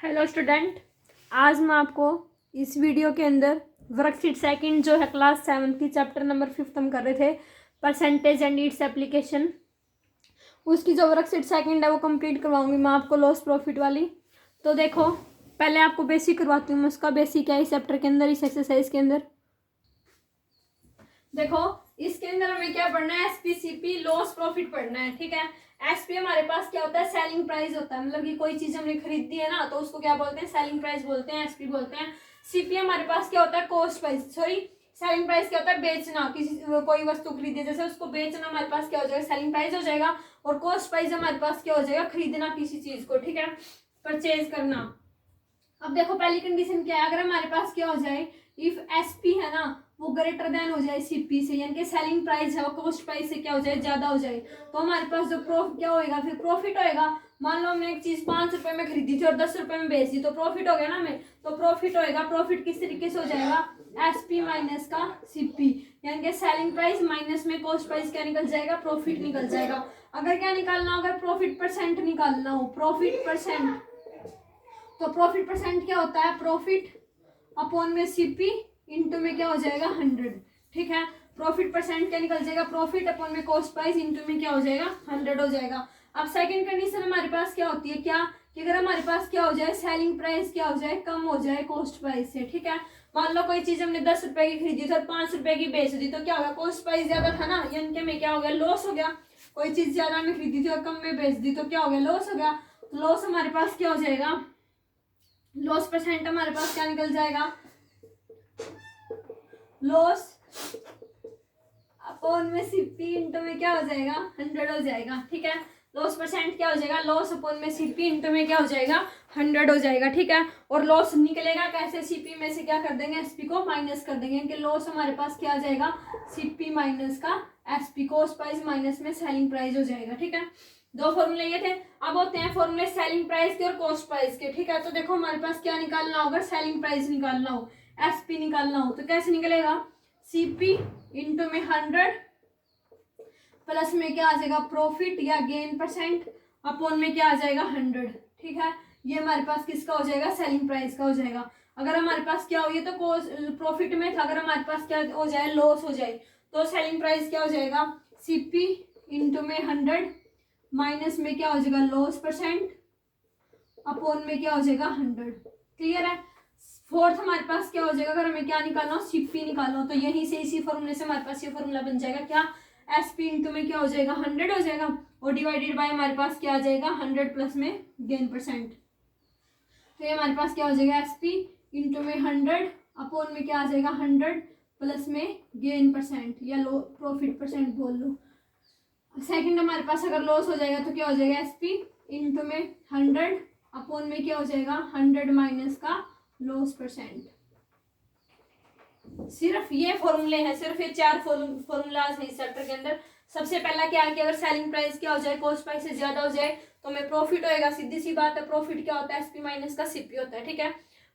Hello student, आज मैं आपको इस वीडियो के अंदर वर्कशीट सेकंड जो है क्लास 7 की चैप्टर नंबर 5 हम कर रहे थे परसेंटेज एंड इट्स एप्लीकेशन, उसकी जो वर्कशीट सेकंड है वो कंप्लीट करवाऊंगी मैं आपको लॉस प्रॉफिट वाली। तो देखो, पहले आपको बेसिक करवाती हूँ मैं, उसका बेसिक है इस चैप्टर के अंदर, इस एक्सरसाइज के अंदर। देखो, इसके अंदर हमें क्या पढ़ना है, एसपीसीपी लॉस प्रॉफिट पढ़ना है। ठीक है, एसपी हमारे पास क्या होता है, सेलिंग प्राइस होता है, मतलब कि कोई चीज हमने खरीदी है ना तो उसको क्या बोलते हैं, सेलिंग प्राइस बोलते हैं, एसपी बोलते हैं। सीपी हमारे पास क्या होता है, cost price, sorry selling price क्या होता है, बेचना, किसी कोई वस्तु खरीदी जैसे उसको बेचना हमारे पास क्या हो जाएगा, सेलिंग प्राइस हो जाएगा। और कॉस्ट प्राइस हमारे पास क्या हो जाएगा, खरीदना किसी चीज को, ठीक है, परचेज करना। अब देखो, पहली कंडीशन क्या है, अगर हमारे पास क्या हो जाए, इफ एसपी है ना वो ग्रेटर देन हो जाए सीपी से, यानी कि सेलिंग प्राइस है वो कॉस्ट प्राइस से क्या हो जाए, ज्यादा हो जाए, तो हमारे पास जो क्या होएगा, फिर प्रॉफिट होएगा। मान लो हमने एक चीज 5 रुपए में खरीदी थी और 10 रुपए में बेच दी, तो प्रॉफिट हो गया ना हमें, तो प्रॉफिट होएगा। प्रॉफिट किस तरीके से हो जाएगा, एसपी माइनस का सीपी, यानी कि सेलिंग प्राइस माइनस में कॉस्ट प्राइस क्या निकल जाएगा, प्रॉफिट निकल जाएगा। अगर क्या निकालना हो, अगर प्रॉफिट परसेंट निकालना हो, प्रॉफिट परसेंट, तो प्रॉफिट परसेंट क्या होता है, प्रॉफिट अपॉन में सीपी इंटू में क्या हो जाएगा, 100। ठीक है, प्रॉफिट परसेंट क्या निकल जाएगा, प्रॉफिट अपॉन में कॉस्ट प्राइस इंटू में क्या हो जाएगा, 100 हो जाएगा। अब सेकंड कंडीशन हमारे पास क्या होती है, क्या कि अगर हमारे पास क्या हो जाए, सेलिंग प्राइस क्या हो जाए, कम हो जाए कॉस्ट प्राइस से। ठीक है, मान लो कोई चीज हमने 10 रुपए की खरीदी थी और 5 रुपए की बेच दी, तो क्या होगा, कॉस्ट प्राइस ज्यादा था ना, यानी कि में क्या हो गया, लॉस हो गया। कोई चीज ज्यादा हमने खरीदी थी और कम में बेच दी, तो क्या हो गया, लॉस हो गया। तो लॉस हमारे पास क्या हो जाएगा, लॉस परसेंट हमारे पास क्या निकल जाएगा, लॉस अपॉन में सीपी इंटू में क्या हो जाएगा, 100 हो जाएगा। ठीक है, लॉस परसेंट क्या हो जाएगा, लॉस अपॉन में सीपी इंटू में क्या हो जाएगा, 100 हो जाएगा। ठीक है, और लॉस निकलेगा कैसे, सीपी में से क्या कर देंगे, एसपी को माइनस कर देंगे, कि लॉस हमारे पास क्या आ जाएगा, सीपी माइनस का एसपी, कॉस्ट प्राइस माइनस में सेलिंग प्राइस हो जाएगा। ठीक है, दो फॉर्मूले ये थे। अब होते हैं फॉर्मूले सेलिंग प्राइस के और कॉस्ट प्राइस के। ठीक है, तो देखो हमारे पास क्या निकालना होगा, सेलिंग प्राइस निकालना हो, एसपी निकालना हो, तो कैसे निकलेगा, सीपी इंटू में 100 प्लस में क्या आ जाएगा, प्रॉफिट या गेन परसेंट अपॉन में क्या आ जाएगा, 100। ठीक है, ये हमारे पास किसका हो जाएगा, सेलिंग प्राइस का हो जाएगा। अगर हमारे पास क्या हो, ये तो प्रॉफिट में था, अगर हमारे पास क्या हो जाए, लॉस हो जाए, तो सेलिंग प्राइस क्या हो जाएगा, सीपी इंटू में 100 माइनस में क्या हो जाएगा, लॉस परसेंट अपॉन में क्या हो जाएगा, 100। क्लियर है। फोर्थ हमारे पास क्या हो जाएगा, अगर हमें क्या निकालना हो, सीपी निकालना हो, तो यहीं से इसी फॉर्मूले से हमारे पास ये फॉर्मूला बन जाएगा, क्या, एसपी इंटू में क्या हो जाएगा, 100 हो जाएगा, और डिवाइडेड बाय हमारे पास क्या आ जाएगा, 100 प्लस में गेन परसेंट, तो ये हमारे पास क्या हो जाएगा, एसपी इंटू में 100 अपॉन में क्या आ जाएगा, 100 प्लस में गेन परसेंट या लो प्रॉफिट परसेंट बोल लो। सेकंड हमारे पास अगर लॉस हो जाएगा तो क्या हो जाएगा, एसपी इंटू में 100 अपॉन में क्या हो जाएगा, 100 माइनस का लॉस परसेंट। सिर्फ ये फॉर्मूले हैं, सिर्फ ये 4 फॉर्मूलाज हैं इस चैप्टर के अंदर। सबसे पहला क्या है कि अगर सेलिंग प्राइस क्या हो जाए, कॉस्ट प्राइस से ज्यादा हो जाए, तो हमें प्रॉफिट होएगा, सीधी सी बात है। प्रॉफिट क्या होता है, एसपी माइनस का सीपी होता है। ठीक है,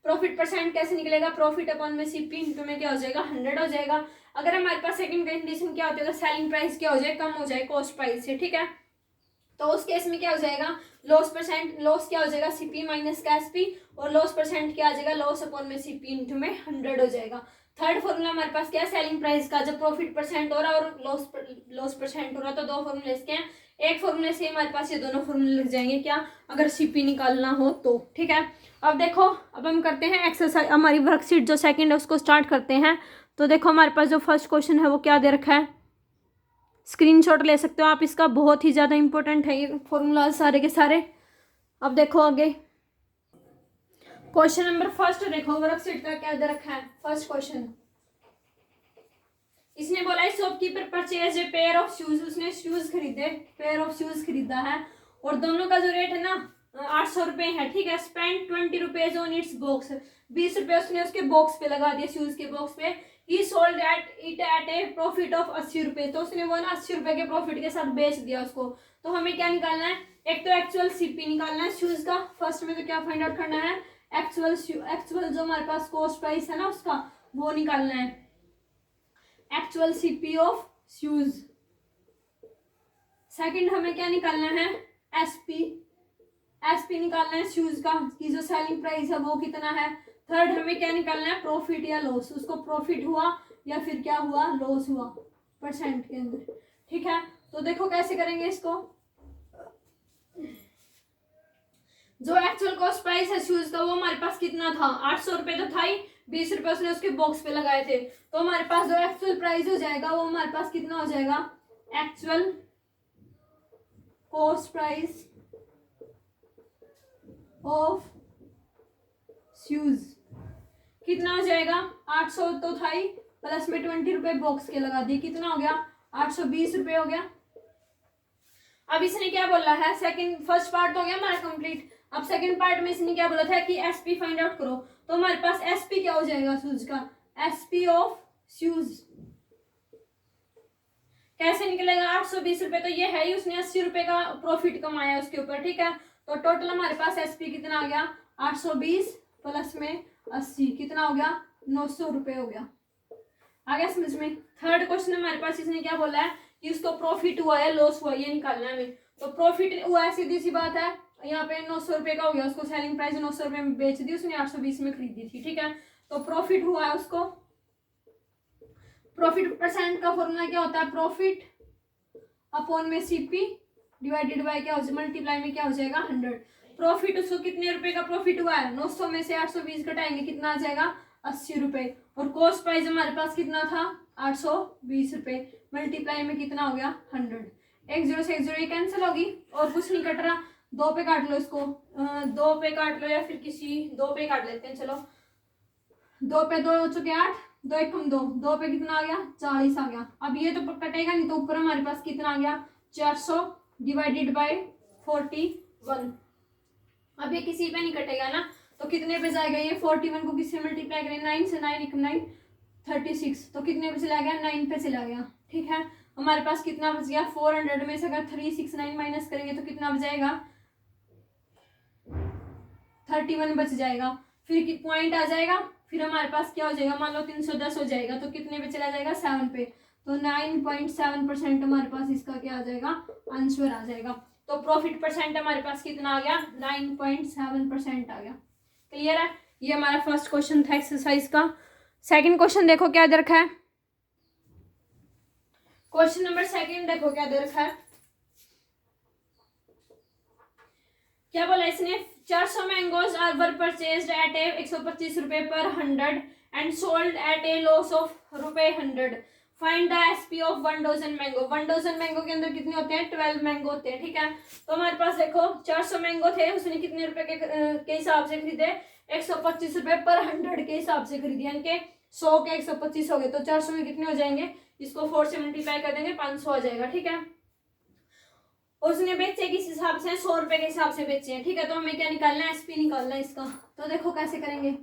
प्रॉफिट परसेंट कैसे निकलेगा, प्रॉफिट अपॉन में सीपी इंटू में क्या हो जाएगा, 100 हो जाएगा। अगर हमारे पास सेकंड कंडीशन क्या होती है, सेलिंग प्राइस क्या हो जाए, कम हो जाए कॉस्ट प्राइस से। ठीक है, तो उस केस में क्या हो जाएगा, लॉस परसेंट, लॉस क्या हो जाएगा, सीपी माइनस का एसपी, और लॉस परसेंट क्या आ जाएगा, लॉस अपॉन में सीपी इंटू में 100 हो जाएगा। थर्ड फॉर्मूला हमारे पास क्या है, सेलिंग प्राइस का, जब प्रॉफिट परसेंट हो रहा है और लॉस परसेंट हो रहा है, तो दो फॉर्मूले इसके हैं। एक फॉर्मूले से हमारे पास ये दोनों फॉर्मूले लग जाएंगे, क्या, अगर सीपी निकालना हो तो। ठीक है, अब देखो, अब हम करते हैं एक्सरसाइज, हमारी वर्कशीट जो सेकंड है उसको स्टार्ट करते हैं। तो देखो हमारे पास जो फर्स्ट क्वेश्चन है वो क्या दे रखा है, स्क्रीनशॉट ले सकते हो आप इसका, बहुत ही ज़्यादा इंपॉर्टेंट है ये फॉर्मूला सारे के सारे। अब देखो आगे क्वेश्चन नंबर फर्स्ट, देखो वर्कशीट का क्या दे रखा है। फर्स्ट क्वेश्चन इसने बोला है, shopkeeper purchase a pair of shoes, उसने शूज खरीदे, पेयर ऑफ शूज खरीदा है, और दोनों का जो रेट है ना 800 रुपए है। ठीक है, spend 20 rupees on it's box, 20 रुपए उसने उसके बॉक्स पे लगा दिया, शूज के बॉक्स पे। ही sold it at A profit of 80 रुपए, तो उसने वो ना 80 रुपए के प्रॉफिट के साथ बेच दिया उसको। तो हमें क्या निकालना है, एक तो एक्चुअल सीपी निकालना है शूज का, फर्स्ट में तो क्या फाइंड आउट करना है, एक्चुअल जो हमारे पास कॉस्ट प्राइस है ना उसका, वो निकालना है, actual CP of shoes. Second हमें क्या निकालना है, एसपी, एसपी निकालना है शूज का की जो सेलिंग प्राइस है वो कितना है। थर्ड हमें क्या निकालना है, प्रॉफिट या लॉस, उसको प्रॉफिट हुआ या फिर क्या हुआ, लॉस हुआ परसेंट के अंदर। ठीक है, तो देखो कैसे करेंगे इसको। जो एक्चुअल कॉस्ट प्राइस है शूज का वो हमारे पास कितना था, 800 रुपये तो था ही, 20 रुपये उसने उसके बॉक्स पे लगाए थे। तो हमारे पास जो एक्चुअल प्राइस हो जाएगा वो हमारे पास कितना हो जाएगा, actual cost price of shoes कितना हो जाएगा, 800 तो था ही, प्लस में 20 रुपये बॉक्स के लगा दिए, कितना हो गया, 820 रुपये हो गया। अब इसने क्या बोला है, सेकंड फर्स्ट पार्ट तो हो गया हमारा कंप्लीट। अब सेकंड पार्ट में इसने क्या बोला था कि एसपी फाइंड आउट करो। तो हमारे पास एसपी क्या हो जाएगा शूज का, एसपी ऑफ शूज कैसे निकलेगा, 820 रुपये तो ये है ही, उसने 80 रुपये का प्रॉफिट कमाया उसके ऊपर। ठीक है, तो टोटल हमारे पास एसपी कितना आ गया, 820 प्लस में 80 कितना हो गया, 900 रुपये हो गया। आ गया समझ में। थर्ड क्वेश्चन हमारे पास इसने क्या बोला है कि उसको प्रॉफिट हुआ है लॉस हुआ ये निकालना है हमें। तो प्रॉफिट हुआ है, सीधी सी बात है, यहाँ पे 900 रुपये का हो गया, उसको सेलिंग प्राइस 900 रुपये में बेच दी उसने, 820 में खरीदी थी। ठीक है, तो प्रॉफिट हुआ है उसको, प्रॉफिट परसेंट का फॉर्मूला क्या होता है, प्रॉफिट अपॉन में सीपी डिवाइडेड बाय क्या हो जाएगा, मल्टीप्लाई में क्या हो जाएगा 100। प्रॉफिट उसको कितने रुपए का प्रॉफिट हुआ है, 900 में से 820 घटाएंगे कितना आ जाएगा, 80 रुपये। और कॉस्ट प्राइस हमारे पास कितना था, 820 रुपये, मल्टीप्लाई में कितना हो गया 100। एक जीरो से एक जीरो ये कैंसिल होगी और कुछ नहीं कट रहा, 2 पे काट लो इसको, 2 पे काट लो या फिर किसी 2 पे काट लेते हैं। चलो 2 पे 2 हो चुके 8, 2 एक हम 2, 2 पे कितना आ गया 40 आ गया। अब ये तो कटेगा नहीं, तो ऊपर हमारे पास कितना आ गया 400 डिवाइडेड बाय 41। अब ये किसी पे नहीं कटेगा ना, तो कितने पे जाएगा ये, 41 को किससे मल्टीप्लाई करें, 9 से, 9 एक 9 36, तो कितने पे चला गया, 9 पे चला गया। ठीक है, हमारे पास कितना बच गया, 400 में से अगर 369 माइनस करेंगे तो कितना बच जाएगा, 31 बच जाएगा। फिर पॉइंट आ जाएगा, फिर हमारे पास क्या हो जाएगा, मान लो 310 हो जाएगा, तो कितने पे चला जाएगा, 7 पे, तो 9.7% हमारे पास इसका क्या आ जाएगा, आंसर आ जाएगा। तो प्रॉफिट परसेंट हमारे पास कितना आ गया, 9.7% आ गया। क्लियर है, ये हमारा फर्स्ट क्वेश्चन था एक्सरसाइज का। सेकंड क्वेश्चन देखो क्या दे रखा है, क्वेश्चन नंबर सेकंड देखो क्या दे रखा है। क्या बोला इसने, 400 mangoes were purchased at a 125 rupaye per 100 and sold at a loss of ₹100। Find the SP of 1 dozen mango. 1 dozen mango के अंदर कितने होते हैं, 12 मैंगो होते हैं। ठीक है, तो हमारे पास देखो 400 मैंगो थे, उसने कितने रुपए के हिसाब से खरीदे, 125 रुपए पर 100 के हिसाब से खरीदे, यानी कि 100 के 125 हो गए, तो 400 में कितने हो जाएंगे, इसको 4 से मल्टीप्लाई कर देंगे, 500 आ जाएगा। ठीक है, उसने बेचे किस हिसाब से, 100 रुपए के हिसाब से बेचे हैं। ठीक है, तो हमें क्या निकालना है, एसपी निकालना है इसका। तो देखो कैसे करेंगे,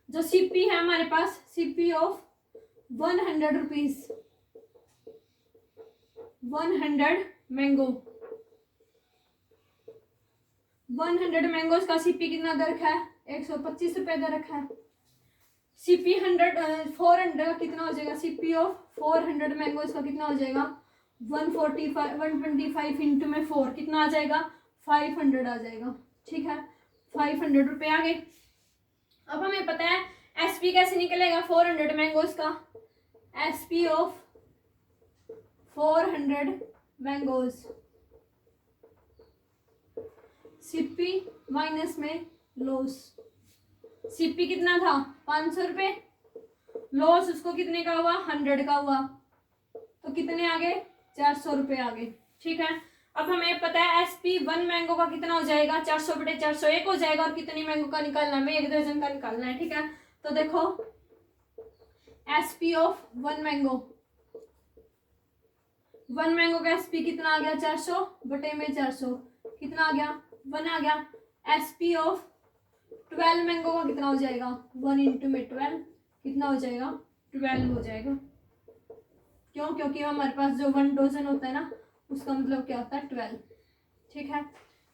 जो सीपी है हमारे पास, CP of 100 rupees, 100 mango, 100 mangoes का सीपी कितना दे रखा है, 125 रुपए दे रखा है। सीपी 400 का कितना हो जाएगा, सीपी ऑफ 400 मैंगोज का कितना हो जाएगा, 125 इंटू में 4 कितना आ जाएगा, 500 आ जाएगा। ठीक है, 500 रुपये आ गए। अब हमें पता है एसपी कैसे निकलेगा 400 मैंगोज का, SP of 400 mangoes, CP minus में लॉस। सीपी कितना था 500 रुपये, लॉस उसको कितने का हुआ, 100 का हुआ, तो कितने आ गए, 400 रुपये आ गए। ठीक है, अब हमें पता है एसपी 1 मैंगो का कितना हो जाएगा, 400 बटे 400 1 हो जाएगा, और कितनी मैंगो का निकालना है, हमें 1 दर्जन का निकालना है। ठीक है, तो देखो एसपी ऑफ 1 मैंगो, 1 मैंगो का एसपी कितना आ गया, 400 बटे में 400 कितना आ गया, 1 आ गया। एसपी ऑफ 12 मैंगो का कितना हो जाएगा, 1 इंटू में 12 कितना हो जाएगा, 12 हो जाएगा। क्यों, क्योंकि हमारे पास जो 1 डजन होता है ना, उसका मतलब क्या होता है 12। ठीक है,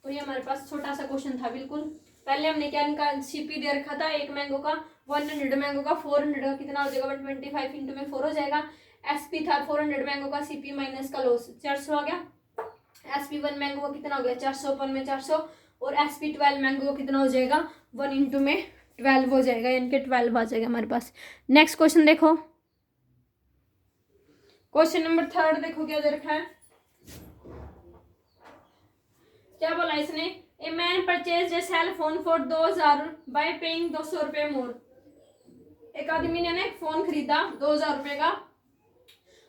तो ये हमारे पास छोटा सा क्वेश्चन था बिल्कुल। पहले हमने क्या निकाल, सीपी दे रखा था 1 मैंगो का, 100 मैंगो का, 400 का कितना हो जाएगा, 125 इंटू में 4 हो जाएगा। एसपी था 400 मैंगो का, सीपी माइनस का लॉस 400 आ गया। SP1 मैंगो का कितना हो गया 400, अपन में 400, और SP12 मैंगो का कितना हो जाएगा 1 इंटू में 12 हो जाएगा, यानी कि 12 आ जाएगा हमारे पास। नेक्स्ट क्वेश्चन देखो, क्वेश्चन नंबर 3 देखो क्या दे रखा है, क्या बोला इसने, a man purchase a cell phone for 2000 by paying 200 rupaye मोर। एक आदमी ने ना एक फोन खरीदा 2000 रुपये का,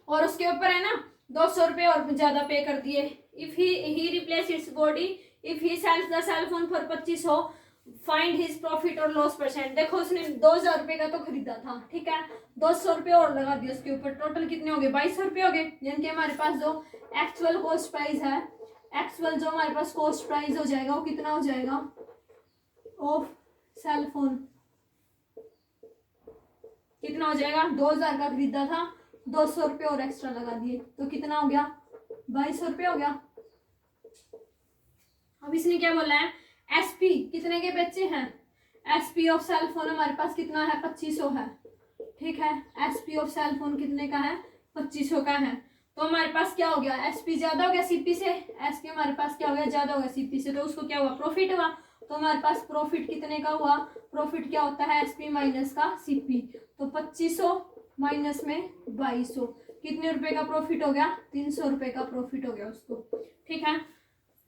और उसके ऊपर है ना 200 रुपये और ज्यादा पे कर दिए। If he replace its body, if he sells the cell phone for 2500, find his profit और लॉस परसेंट। देखो उसने 2000 रुपये का तो खरीदा था, ठीक है, 200 रुपये और लगा दिया उसके ऊपर, टोटल कितने हो गए 2200 रुपये हो गए। यानी कि हमारे पास जो एक्चुअल कॉस्ट प्राइस है, एक्चुअल जो हमारे पास कॉस्ट प्राइस हो जाएगा वो कितना हो जाएगा ऑफ सेल फोन, कितना हो जाएगा 2000 का खरीदा था, 200 रुपये और एक्स्ट्रा लगा दिए, तो कितना हो गया 2200 रुपये हो गया। अब इसने क्या बोला है, एसपी कितने के बेचे हैं, एसपी ऑफ सेल फोन हमारे पास कितना है 2500 है, ठीक है, एसपी ऑफ सेल फोन कितने का है 2500 का है। तो हमारे पास क्या हो गया, एसपी ज्यादा हो गया सीपी से, एसपी हमारे पास क्या हो गया ज्यादा हो गया सीपी से, तो उसको क्या हुआ प्रॉफिट हुआ। तो हमारे पास प्रॉफिट कितने का हुआ, प्रॉफिट क्या होता है एसपी माइनस का सीपी, तो 2500 माइनस में 2200, कितने रुपए का प्रॉफिट हो गया 300 रुपए का प्रॉफिट हो गया उसको, ठीक है।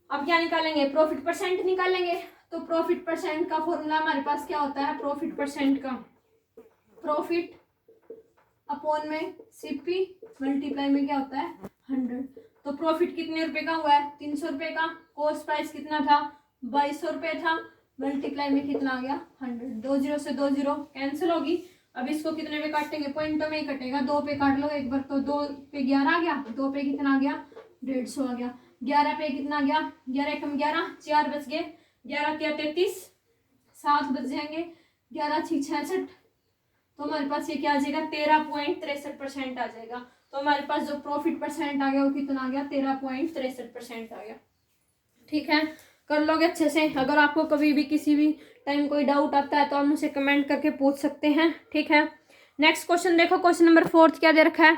अब क्या निकालेंगे, प्रॉफिट परसेंट निकालेंगे। तो प्रॉफिट परसेंट का फॉर्मूला हमारे पास क्या होता है, प्रॉफिट परसेंट का प्रॉफिट अपॉन में सीपी मल्टीप्लाई में क्या होता है 100। तो प्रॉफिट कितने रुपए का हुआ है 300 रुपए का, कॉस्ट प्राइस कितना था 2200 रुपए था, मल्टीप्लाई में कितना आ गया 100, 2 0 से 2 0 कैंसिल होगी। अब इसको कितने पे काटेंगे, पॉइंटों में ही कटेगा, 2 पे काट लो एक बार, तो 2 पे 11 आ गया, 2 पे कितना आ गया 150 आ गया, 11 पे कितना आ गया 11 कम 11 4 बच गए, 11 क्या 33, 7 बच जाएंगे, 11 6 66, तो हमारे पास ये क्या आ जाएगा 13.63% आ जाएगा। तो हमारे पास जो प्रॉफिट परसेंट आ गया वो कितना आ गया 13.63% आ गया, ठीक है। कर लोगे अच्छे से। अगर आपको कभी भी किसी भी टाइम कोई डाउट आता है तो आप मुझसे कमेंट करके पूछ सकते हैं, ठीक है। नेक्स्ट क्वेश्चन देखो, क्वेश्चन नंबर 4 क्या दे रखा है,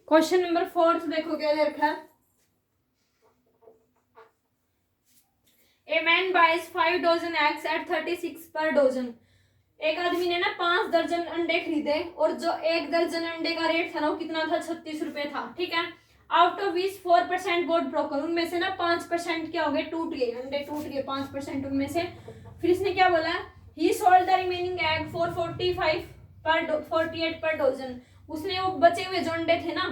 क्वेश्चन नंबर 4 देखो क्या दे रखा है, a man buys 5 dozen eggs at 36 per dozen. एक आदमी ने ना 5 दर्जन अंडे खरीदे, और जो 1 दर्जन अंडे का रेट था ना वो कितना था 36 रुपए था, ठीक है। Out of which 4% got broken, उनमें से ना 5% क्या हो गए टूट गए, अंडे टूट गए 5% उनमें से। फिर इसने क्या बोला, he sold the remaining egg for 48 per dozen. उसने वो बचे हुए जो अंडे थे ना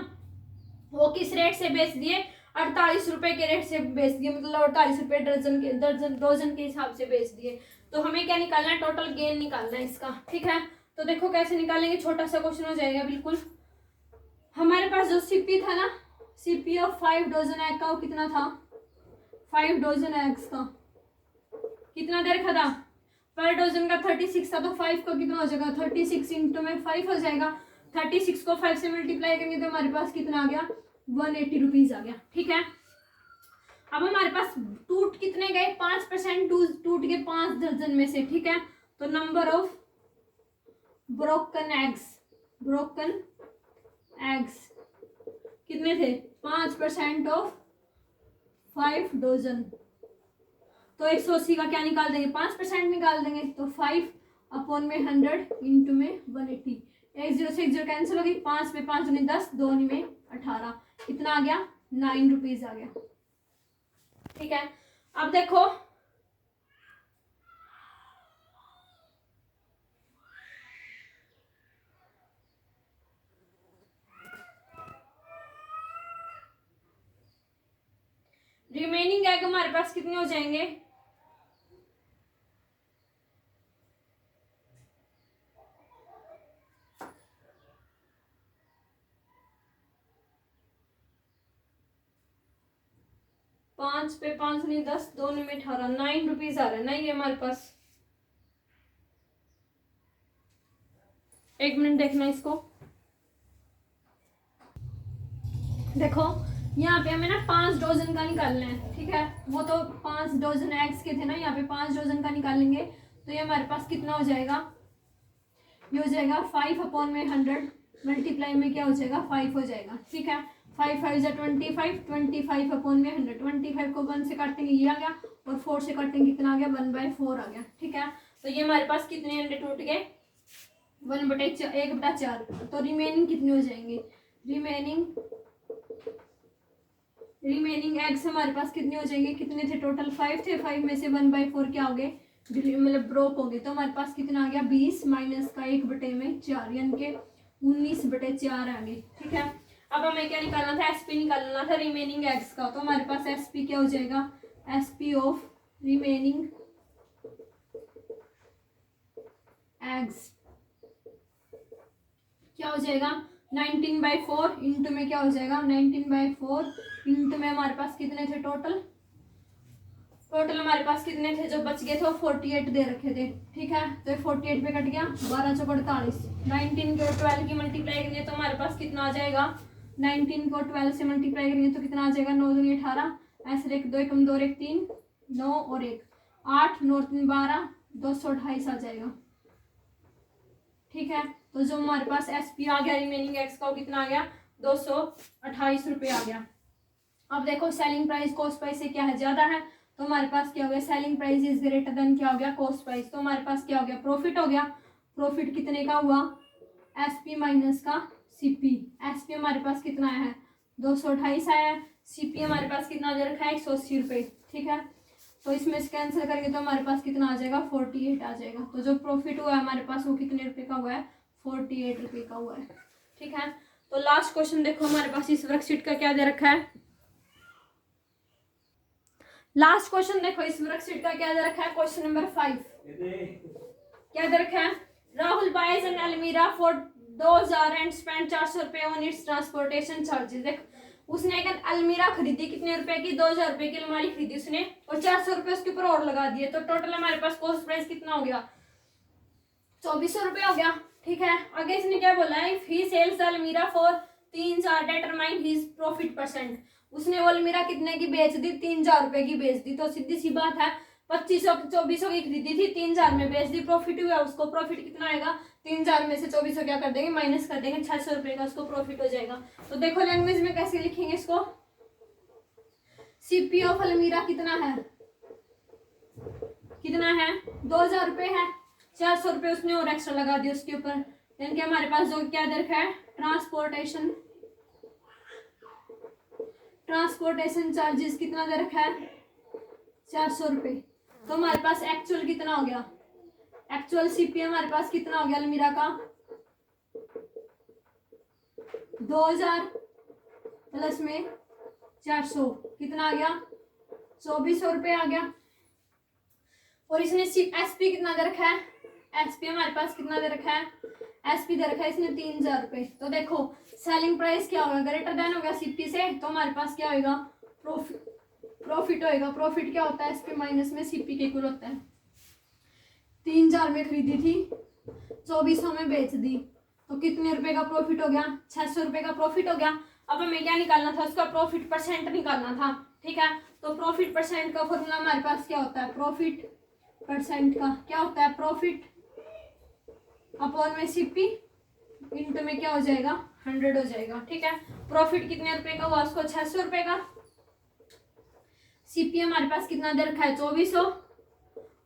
वो किस रेट से बेच दिए, 48 रुपए के रेट से बेच दिए, मतलब 48 रुपए डजन के हिसाब से बेच दिए। तो हमें क्या निकालना है, टोटल गेन निकालना है इसका, ठीक है। तो देखो कैसे निकालेंगे, छोटा सा क्वेश्चन हो जाएगा बिल्कुल। हमारे पास जो सीपी था ना, सीपी ऑफ 5 डजन एग का वो कितना था, 5 डजन एग्स का कितना दे रखा था, पर डजन का 36 था, तो 5 का कितना हो जाएगा 36 इंटू में 5 हो जाएगा, 36 को 5 से मल्टीप्लाई करेंगे तो हमारे पास कितना आ गया 180 रुपीज आ गया, ठीक है। अब हमारे पास टूट कितने गए 5% टूट गए 5 दर्जन में से, ठीक है। तो नंबर ऑफ ब्रोकन एग्स कितने थे 5% ऑफ 5 डजन, तो 180 का क्या निकाल देंगे 5% निकाल देंगे, तो 5 अपॉन में 100 इंटू में 180, 1 0 से 1 0 कैंसिल हो गई, 5 पे 5 दूनी 10, 2 में 18, कितना आ गया 9 रुपीज आ गया, ठीक है। अब देखो रिमेनिंग एग हमारे पास कितने हो जाएंगे, पांच पे 5 नहीं 10, 2 में 18, 9 रुपीज आ रहा है ना ये हमारे पास। एक मिनट देखना इसको, देखो यहाँ पे हमें ना 5 डजन का निकालना है, ठीक है। वो तो 5 डजन एग्स के थे ना, यहाँ पे 5 डजन का निकालेंगे, तो ये हमारे पास कितना हो जाएगा, ये हो जाएगा 5 अपॉन में 100 मल्टीप्लाई में क्या हो जाएगा 5 हो जाएगा, ठीक है। 5 5 जा 25, 25 अपॉन में 100, 25 को 1 से काटेंगे ये आ गया, और 4 से काटेंगे कितना आ गया, 1/4 आ गया। ठीक है, तो ये हमारे पास कितने अंडे टूट गए, 1/4। तो रिमेनिंग कितने हो जाएंगे, रिमेनिंग एग्स हमारे पास कितने हो जाएंगे, कितने थे टोटल, 5 थे, 5 में से 1/4 क्या हो गए, मतलब ब्रोक हो गए। तो हमारे पास कितना आ गया, 20 माइनस का 1/4 यानी कि 19/4 आ गए। ठीक है, अब हमें क्या निकालना था, एसपी निकालना था रिमेनिंग एग्स का। तो हमारे पास एसपी क्या हो जाएगा, एसपी ऑफ रिमेनिंग एग्स क्या हो जाएगा, 19/4 इंटू में क्या हो जाएगा, 19/4 इंटू में हमारे पास कितने थे टोटल हमारे पास कितने थे, जो बच गए थे वो 48 दे रखे थे। ठीक है, तो ये 48 पे कट गया, 12 चौक 48, 19 को 12 की मल्टीप्लाई करेंगे तो हमारे पास कितना आ जाएगा, 19 को 12 से मल्टीप्लाई करेंगे तो कितना आ जाएगा, 9 दूनी 18, ऐसे 1 2 1 2 1 3 9 और 1 8 9 3 12, 228 आ जाएगा। ठीक है, तो जो हमारे पास एसपी आ गया रिमेनिंग एक्स का वो कितना आ गया, 228 रुपये आ गया। अब देखो सेलिंग प्राइस कॉस्ट प्राइस से क्या है, ज्यादा है, तो हमारे पास क्या हो गया, selling price is greater than क्या हो गया, कॉस्ट प्राइस। तो हमारे पास क्या हो गया, प्रॉफिट हो गया। प्रॉफिट कितने का हुआ, एसपी माइनस का सीपी। एसपी हमारे पास कितना आया है, 228 आया है, सीपी हमारे पास कितना दे रखा है, 180 रुपये। ठीक है, तो इसमें से कैंसिल करेंगे तो हमारे पास कितना आ जाएगा, 48 आ जाएगा। तो जो प्रॉफिट हुआ है हमारे पास वो कितने रुपए का हुआ है, 48 रुपये का हुआ है। ठीक है, तो लास्ट क्वेश्चन देखो हमारे पास इस वर्कशीट का क्या दे रखा है, लास्ट क्वेश्चन देखो इस वर्कशीट का क्या दे रखा है, क्वेश्चन नंबर 5 क्या दे रखा है, राहुल बाइज एन अलमीरा फॉर 2000 एंड स्पेंड 400 रुपये ऑन इट्स ट्रांसपोर्टेशन चार्जेस। देख उसने एक अलमीरा खरीदी कितने रुपए की, 2000 रुपये की अलमारी खरीदी उसने, और 400 रुपये उसके ऊपर और लगा दिए, तो टोटल हमारे पास कॉस्ट प्राइस कितना हो गया, 2400 रुपये हो गया। ठीक है, आगे इसने क्या बोला है, इफ ही सेल्स द अलमीरा for 3000 determine his profit percent. उसने वो अलमीरा कितने की बेच दी, 3000 रुपये की बेच दी। तो सीधी सी बात है, 2500 की खरीदी थी, 3000 में बेच दी, प्रॉफिट हुआ उसको। प्रॉफिट कितना आएगा, 3000 में से 2400 क्या कर देंगे, माइनस कर देंगे, 600 रुपये का उसको प्रॉफिट हो जाएगा। तो देखो लैंग्वेज में कैसे लिखेंगे इसको, सीपी ऑफ अलमीरा कितना है, 2000 रुपये है, 400 रुपये उसने और एक्स्ट्रा लगा दिया उसके ऊपर, यानी कि हमारे पास जो क्या दे रखा है, ट्रांसपोर्टेशन चार्जेस कितना दे रखा है, 400 रुपये। तो हमारे पास एक्चुअल कितना हो गया, एक्चुअल सीपी हमारे पास कितना हो गया अलमीरा का, 2000 प्लस में 400 कितना आ गया, 2400 रुपये आ गया। और इसने एसपी कितना दे रखा है, एसपी हमारे पास कितना दे रखा है, एसपी दे रखा है इसने 3000 रुपये। तो देखो सेलिंग प्राइस क्या होगा, ग्रेटर देन होगा सीपी से, तो हमारे पास क्या होगा, प्रॉफिट होएगा। प्रॉफिट क्या होता है, एसपी माइनस में सीपी के इक्वल होता है। 3000 में खरीदी थी, 2400 में बेच दी, तो कितने रुपए का प्रॉफिट हो गया, 600 रुपये का प्रॉफिट हो गया। अब हमें क्या निकालना था, उसका प्रॉफिट परसेंट निकालना था। ठीक है, तो प्रॉफिट परसेंट का फॉर्मूला हमारे पास क्या होता है, प्रॉफिट परसेंट का क्या होता है, प्रॉफिट अपॉन में सीपी इंटू में क्या हो जाएगा, 100 हो जाएगा। ठीक है, प्रॉफिट कितने रुपए का हुआ उसको, 600 रुपये का। सीपी हमारे पास कितना दे रखा है, 2400,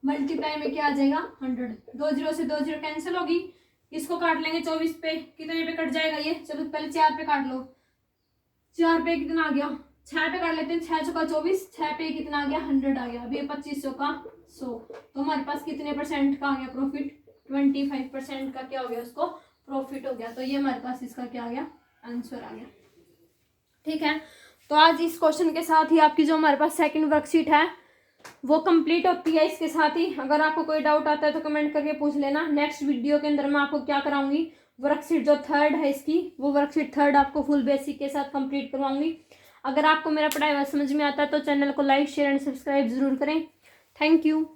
मल्टीप्लाई में क्या आ जाएगा, 100। 2 0 से 2 0 कैंसिल होगी, इसको काट लेंगे 24 पे, कितने पे कट जाएगा ये, चलो पहले 4 पे काट लो, 4 पे कितना आ गया, 6 पे काट लेते हैं, 6 चौका 24, 6 पे कितना आ गया, 100 आ गया। अभी 2500 का 100, तो हमारे पास कितने परसेंट का आ गया प्रॉफिट, 25% का क्या हो गया उसको प्रॉफिट हो गया। तो ये हमारे पास इसका क्या आ गया, आंसर आ गया। ठीक है, तो आज इस क्वेश्चन के साथ ही आपकी जो हमारे पास सेकंड वर्कशीट है वो कंप्लीट होती है। इसके साथ ही अगर आपको कोई डाउट आता है तो कमेंट करके पूछ लेना। नेक्स्ट वीडियो के अंदर मैं आपको क्या कराऊंगी, वर्कशीट जो थर्ड है इसकी, वो वर्कशीट थर्ड आपको फुल बेसिक के साथ कंप्लीट करवाऊंगी। अगर आपको मेरा पढ़ाई हुआ समझ में आता है तो चैनल को लाइक शेयर एंड सब्सक्राइब जरूर करें। Thank you.